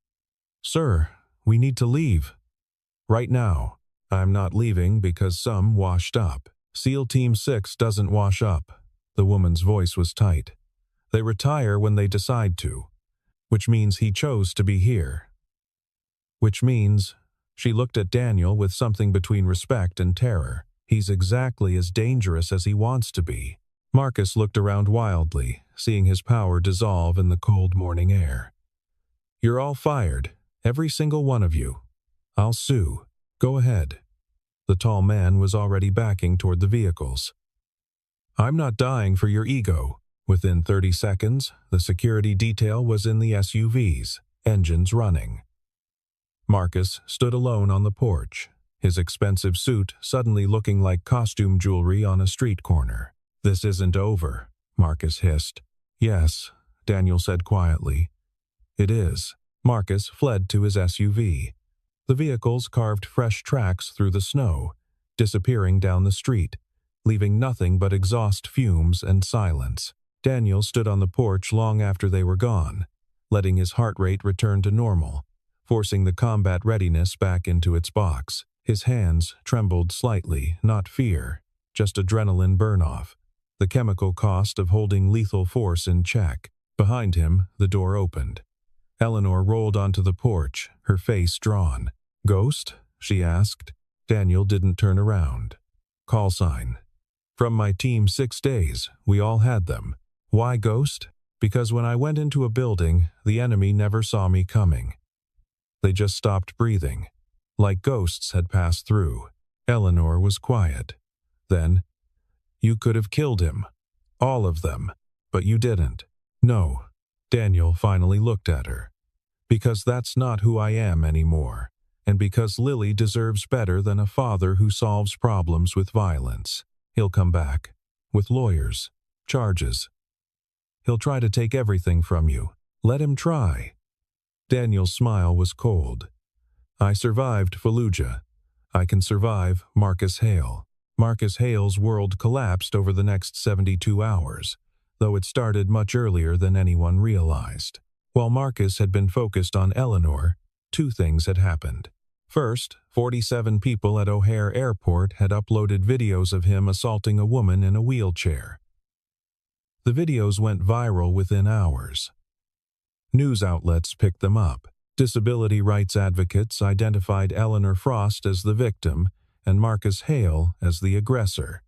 [SPEAKER 1] "Sir, we need to leave. Right now." "I'm not leaving because some washed up. SEAL Team 6 doesn't wash up." The woman's voice was tight. "They retire when they decide to. Which means he chose to be here. Which means..." She looked at Daniel with something between respect and terror. "He's exactly as dangerous as he wants to be." Marcus looked around wildly, seeing his power dissolve in the cold morning air. "You're all fired, every single one of you. I'll sue. Go ahead." The tall man was already backing toward the vehicles. "I'm not dying for your ego." Within 30 seconds, the security detail was in the SUVs, engines running. Marcus stood alone on the porch, his expensive suit suddenly looking like costume jewelry on a street corner. "This isn't over," Marcus hissed. "Yes," Daniel said quietly. "It is." Marcus fled to his SUV. The vehicles carved fresh tracks through the snow, disappearing down the street, leaving nothing but exhaust fumes and silence. Daniel stood on the porch long after they were gone, letting his heart rate return to normal, forcing the combat readiness back into its box. His hands trembled slightly, not fear, just adrenaline burn-off, the chemical cost of holding lethal force in check. Behind him, the door opened. Eleanor rolled onto the porch, her face drawn. "Ghost?" she asked. Daniel didn't turn around. "Call sign. From my team 6 days, we all had them." "Why Ghost?" "Because when I went into a building, the enemy never saw me coming. They just stopped breathing, like ghosts had passed through." Eleanor was quiet. Then, "You could have killed him. All of them. But you didn't." "No." Daniel finally looked at her. "Because that's not who I am anymore. And because Lily deserves better than a father who solves problems with violence. He'll come back. With lawyers. Charges. He'll try to take everything from you. Let him try." Daniel's smile was cold. "I survived Fallujah. I can survive Marcus Hale." Marcus Hale's world collapsed over the next 72 hours, though it started much earlier than anyone realized. While Marcus had been focused on Eleanor, 2 things had happened. First, 47 people at O'Hare Airport had uploaded videos of him assaulting a woman in a wheelchair. The videos went viral within hours. News outlets picked them up. Disability rights advocates identified Eleanor Frost as the victim and Marcus Hale as the aggressor.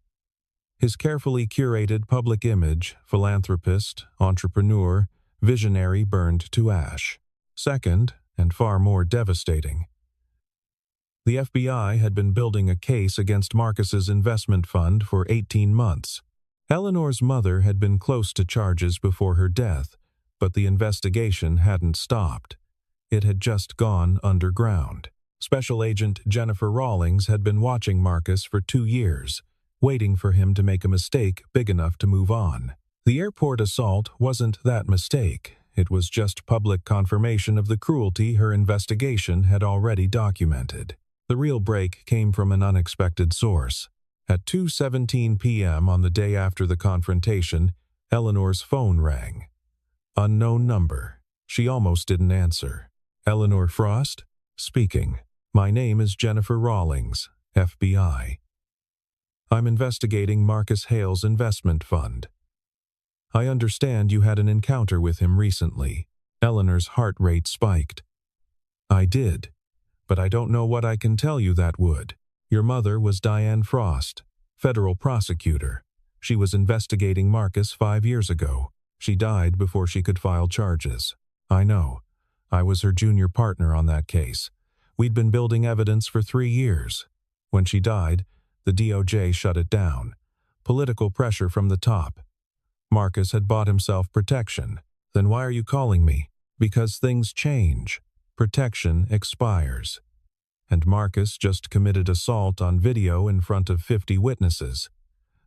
[SPEAKER 1] His carefully curated public image, philanthropist, entrepreneur, visionary, burned to ash. Second, and far more devastating, the FBI had been building a case against Marcus's investment fund for 18 months. Eleanor's mother had been close to charges before her death, but the investigation hadn't stopped. It had just gone underground. Special Agent Jennifer Rawlings had been watching Marcus for 2 years, waiting for him to make a mistake big enough to move on. The airport assault wasn't that mistake. It was just public confirmation of the cruelty her investigation had already documented. The real break came from an unexpected source. At 2:17 p.m. on the day after the confrontation, Eleanor's phone rang. Unknown number. She almost didn't answer. "Eleanor Frost? Speaking. My name is Jennifer Rawlings, FBI. I'm investigating Marcus Hale's investment fund. I understand you had an encounter with him recently." Eleanor's heart rate spiked. I did, but I don't know what I can tell you that would. Your mother was Diane Frost, federal prosecutor. She was investigating Marcus 5 years ago. She died before she could file charges. I know. I was her junior partner on that case. We'd been building evidence for 3 years. When she died, the DOJ shut it down. Political pressure from the top. Marcus had bought himself protection. Then why are you calling me? Because things change. Protection expires. And Marcus just committed assault on video in front of 50 witnesses.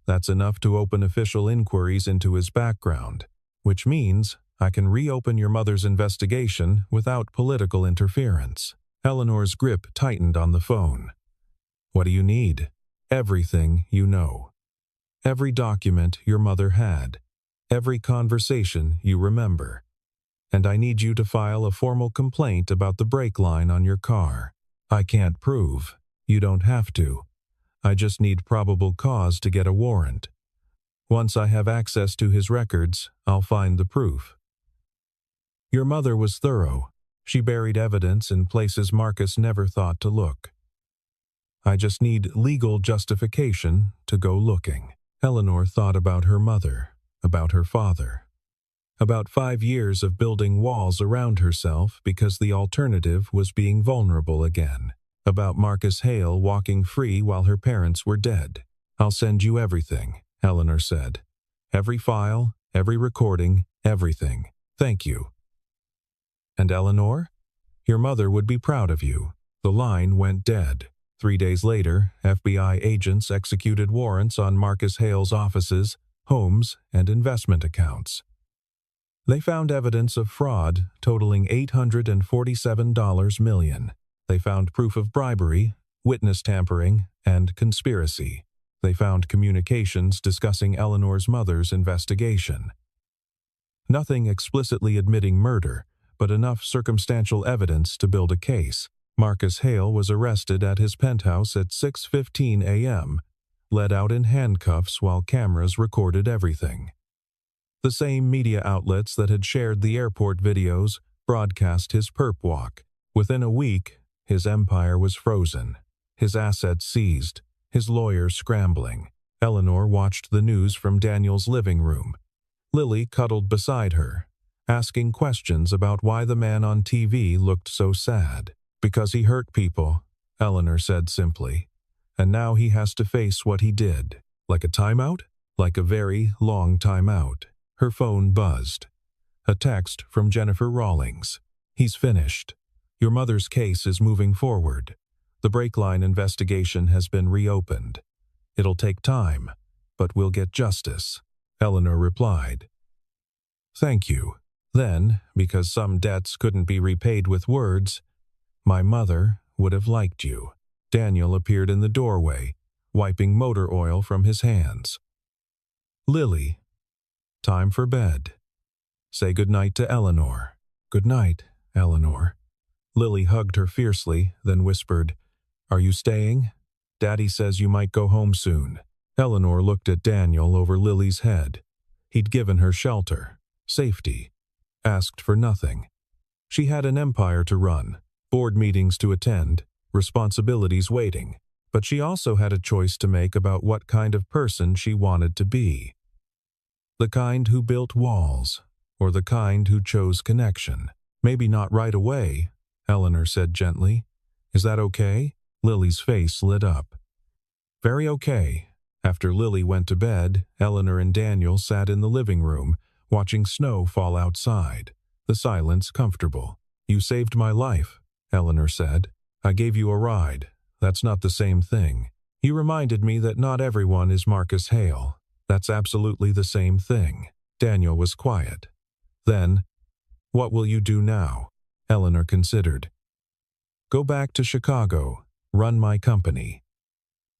[SPEAKER 1] That's enough to open official inquiries into his background, which means I can reopen your mother's investigation without political interference. Eleanor's grip tightened on the phone. What do you need? Everything you know. Every document your mother had. Every conversation you remember. And I need you to file a formal complaint about the brake line on your car. I can't prove. You don't have to. I just need probable cause to get a warrant. Once I have access to his records, I'll find the proof. Your mother was thorough. She buried evidence in places Marcus never thought to look. I just need legal justification to go looking. Eleanor thought about her mother, about her father. About 5 years of building walls around herself because the alternative was being vulnerable again. About Marcus Hale walking free while her parents were dead. I'll send you everything, Eleanor said. Every file, every recording, everything. Thank you. And Eleanor? Your mother would be proud of you. The line went dead. 3 days later, FBI agents executed warrants on Marcus Hale's offices, homes, and investment accounts. They found evidence of fraud totaling $847 million. They found proof of bribery, witness tampering, and conspiracy. They found communications discussing Eleanor's mother's investigation. Nothing explicitly admitting murder, but enough circumstantial evidence to build a case. Marcus Hale was arrested at his penthouse at 6:15 a.m., led out in handcuffs while cameras recorded everything. The same media outlets that had shared the airport videos broadcast his perp walk. Within a week, his empire was frozen, his assets seized, his lawyers scrambling. Eleanor watched the news from Daniel's living room. Lily cuddled beside her, asking questions about why the man on TV looked so sad. Because he hurt people, Eleanor said simply. And now he has to face what he did. Like a timeout? Like a very long timeout. Her phone buzzed. A text from Jennifer Rawlings. He's finished. Your mother's case is moving forward. The brake line investigation has been reopened. It'll take time, but we'll get justice, Eleanor replied. Thank you. Then, because some debts couldn't be repaid with words, my mother would have liked you. Daniel appeared in the doorway, wiping motor oil from his hands. Lily, time for bed. Say goodnight to Eleanor. Good night, Eleanor. Lily hugged her fiercely, then whispered, Are you staying? Daddy says you might go home soon. Eleanor looked at Daniel over Lily's head. He'd given her shelter, safety, asked for nothing. She had an empire to run, board meetings to attend, responsibilities waiting, but she also had a choice to make about what kind of person she wanted to be. The kind who built walls, or the kind who chose connection. Maybe not right away, Eleanor said gently. Is that okay? Lily's face lit up. Very okay. After Lily went to bed, Eleanor and Daniel sat in the living room, watching snow fall outside, the silence comfortable. You saved my life, Eleanor said. I gave you a ride. That's not the same thing. You reminded me that not everyone is Marcus Hale. That's absolutely the same thing. Daniel was quiet. Then, what will you do now? Eleanor considered. Go back to Chicago, run my company.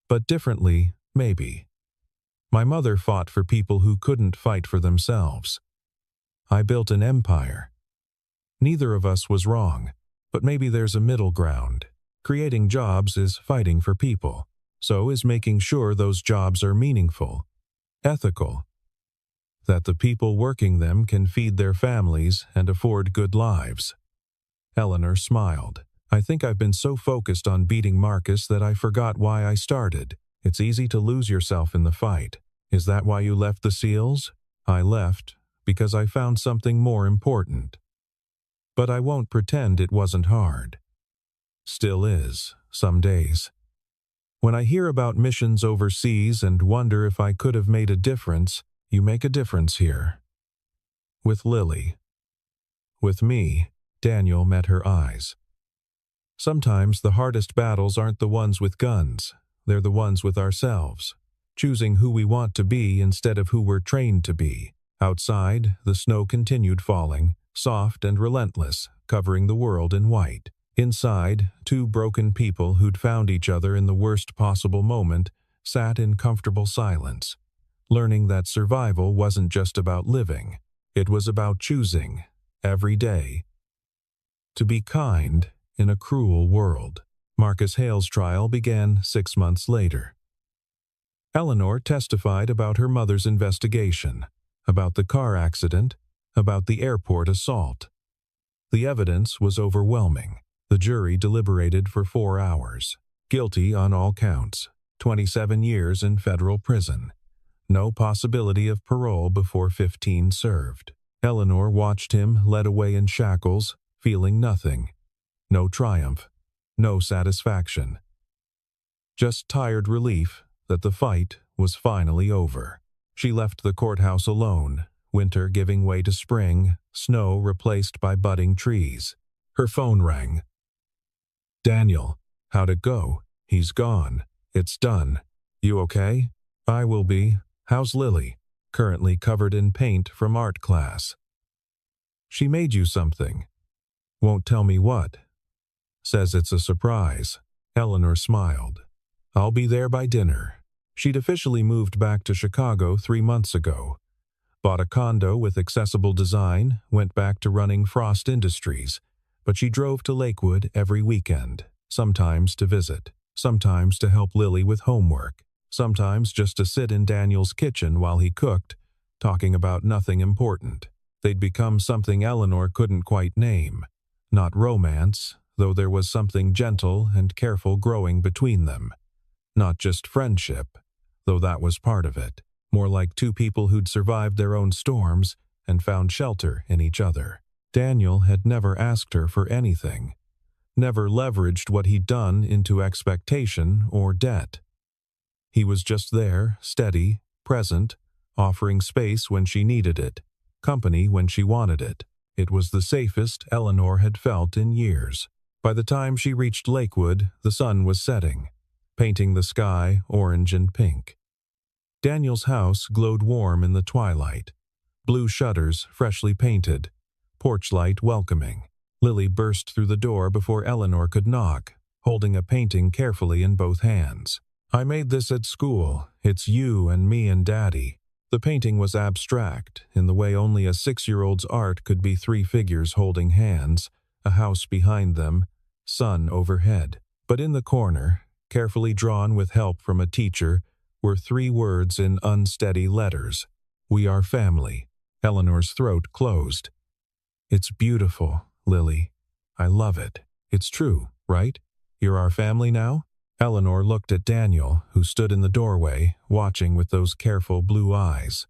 [SPEAKER 1] But differently, maybe. My mother fought for people who couldn't fight for themselves. I built an empire. Neither of us was wrong, but maybe there's a middle ground. Creating jobs is fighting for people. So is making sure those jobs are meaningful, ethical. that the people working them can feed their families and afford good lives. Eleanor smiled. I think I've been so focused on beating Marcus that I forgot why I started. It's easy to lose yourself in the fight. Is that why you left the SEALs? I left because I found something more important. But I won't pretend it wasn't hard. Still is, some days. When I hear about missions overseas and wonder if I could have made a difference, you make a difference here. With Lily. With me, Daniel met her eyes. Sometimes the hardest battles aren't the ones with guns, they're the ones with ourselves, choosing who we want to be instead of who we're trained to be. Outside, the snow continued falling, soft and relentless, covering the world in white. Inside, two broken people who'd found each other in the worst possible moment sat in comfortable silence, learning that survival wasn't just about living, it was about choosing, every day, to be kind in a cruel world. Marcus Hale's trial began 6 months later. Eleanor testified about her mother's investigation, about the car accident, about the airport assault. The evidence was overwhelming. The jury deliberated for 4 hours. Guilty on all counts. 27 years in federal prison. No possibility of parole before 15 served. Eleanor watched him led away in shackles, feeling nothing. No triumph. No satisfaction. Just tired relief that the fight was finally over. She left the courthouse alone, winter giving way to spring, snow replaced by budding trees. Her phone rang. Daniel, how'd it go? He's gone. It's done. You okay? I will be. How's Lily? Currently covered in paint from art class. She made you something. Won't tell me what. Says it's a surprise. Eleanor smiled. I'll be there by dinner. She'd officially moved back to Chicago 3 months ago. Bought a condo with accessible design, went back to running Frost Industries, but she drove to Lakewood every weekend, sometimes to visit, sometimes to help Lily with homework, sometimes just to sit in Daniel's kitchen while he cooked, talking about nothing important. They'd become something Eleanor couldn't quite name. Not romance, though there was something gentle and careful growing between them. Not just friendship, though that was part of it. More like two people who'd survived their own storms and found shelter in each other. Daniel had never asked her for anything, never leveraged what he'd done into expectation or debt. He was just there, steady, present, offering space when she needed it, company when she wanted it. It was the safest Eleanor had felt in years. By the time she reached Lakewood, the sun was setting, painting the sky orange and pink. Daniel's house glowed warm in the twilight, blue shutters freshly painted, porch light welcoming. Lily burst through the door before Eleanor could knock, holding a painting carefully in both hands. I made this at school. It's you and me and Daddy. The painting was abstract, in the way only a 6-year-old's art could be 3 figures holding hands, a house behind them, sun overhead. But in the corner, carefully drawn with help from a teacher, were 3 words in unsteady letters. We are family. Eleanor's throat closed. It's beautiful, Lily. I love it. It's true, right? You're our family now? Eleanor looked at Daniel, who stood in the doorway, watching with those careful blue eyes.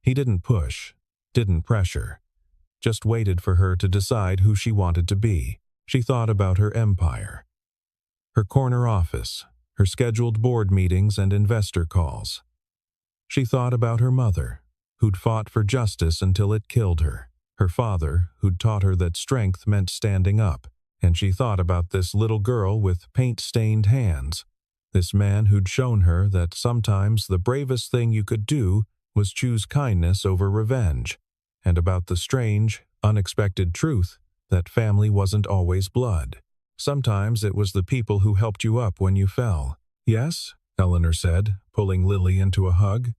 [SPEAKER 1] He didn't push, didn't pressure, just waited for her to decide who she wanted to be. She thought about her empire, her corner office, her scheduled board meetings and investor calls. She thought about her mother, who'd fought for justice until it killed her, her father, who'd taught her that strength meant standing up, and she thought about this little girl with paint-stained hands, this man who'd shown her that sometimes the bravest thing you could do was choose kindness over revenge, and about the strange, unexpected truth that family wasn't always blood. Sometimes it was the people who helped you up when you fell. Yes, Eleanor said, pulling Lily into a hug.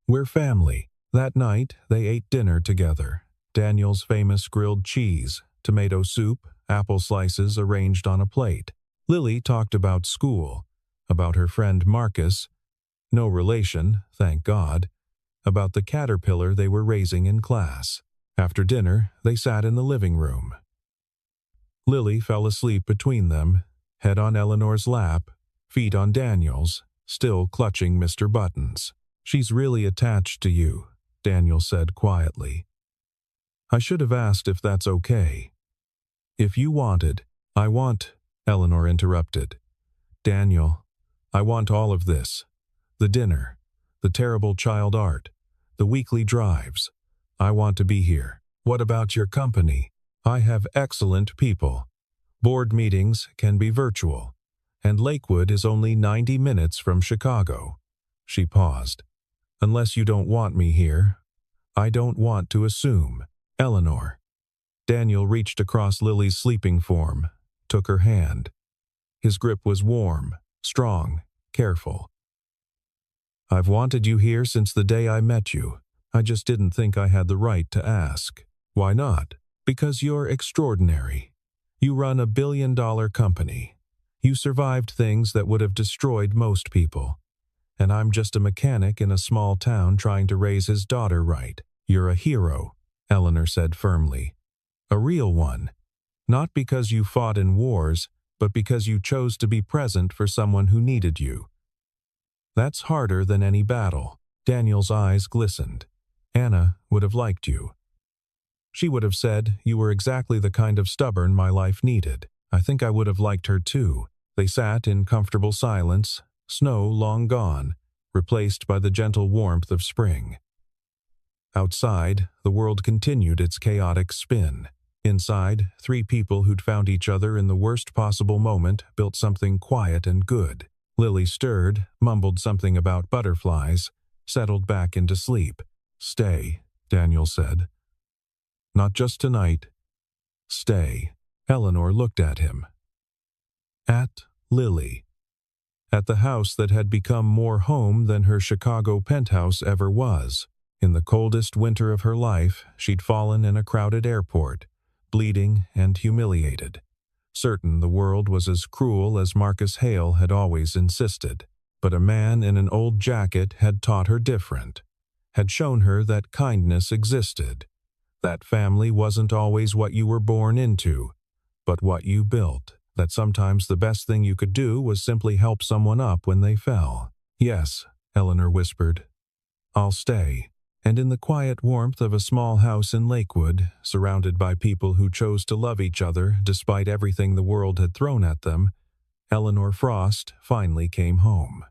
[SPEAKER 1] We're family. That night, they ate dinner together. Daniel's famous grilled cheese, tomato soup, apple slices arranged on a plate. Lily talked about school, about her friend Marcus, no relation, thank God, about the caterpillar they were raising in class. After dinner, they sat in the living room. Lily fell asleep between them, head on Eleanor's lap, feet on Daniel's, still clutching Mr. Buttons. "She's really attached to you," Daniel said quietly. "I should have asked if that's okay." "If you wanted." "I want," Eleanor interrupted. "Daniel, I want all of this. The dinner, the terrible child art, the weekly drives. I want to be here. What about your company?" "I have excellent people. Board meetings can be virtual, and Lakewood is only 90 minutes from Chicago." She paused. "Unless you don't want me here. I don't want to assume." "Eleanor." Daniel reached across Lily's sleeping form, took her hand. His grip was warm, strong, careful. "I've wanted you here since the day I met you. I just didn't think I had the right to ask." "Why not?" "Because you're extraordinary. You run a billion-dollar company. You survived things that would have destroyed most people. And I'm just a mechanic in a small town trying to raise his daughter right." "You're a hero," Eleanor said firmly. "A real one. Not because you fought in wars, but because you chose to be present for someone who needed you. That's harder than any battle." Daniel's eyes glistened. "Anna would have liked you. She would have said you were exactly the kind of stubborn my life needed. I think I would have liked her too." They sat in comfortable silence, snow long gone, replaced by the gentle warmth of spring. Outside, the world continued its chaotic spin. Inside, three people who'd found each other in the worst possible moment built something quiet and good. Lily stirred, mumbled something about butterflies, settled back into sleep. "Stay," Daniel said. "Not just tonight. Stay." Eleanor looked at him. At Lily. At the house that had become more home than her Chicago penthouse ever was. In the coldest winter of her life, she'd fallen in a crowded airport, bleeding and humiliated, certain the world was as cruel as Marcus Hale had always insisted. But a man in an old jacket had taught her different, had shown her that kindness existed, that family wasn't always what you were born into, but what you built, that sometimes the best thing you could do was simply help someone up when they fell. "Yes," Eleanor whispered. "I'll stay." And in the quiet warmth of a small house in Lakewood, surrounded by people who chose to love each other despite everything the world had thrown at them, Eleanor Frost finally came home.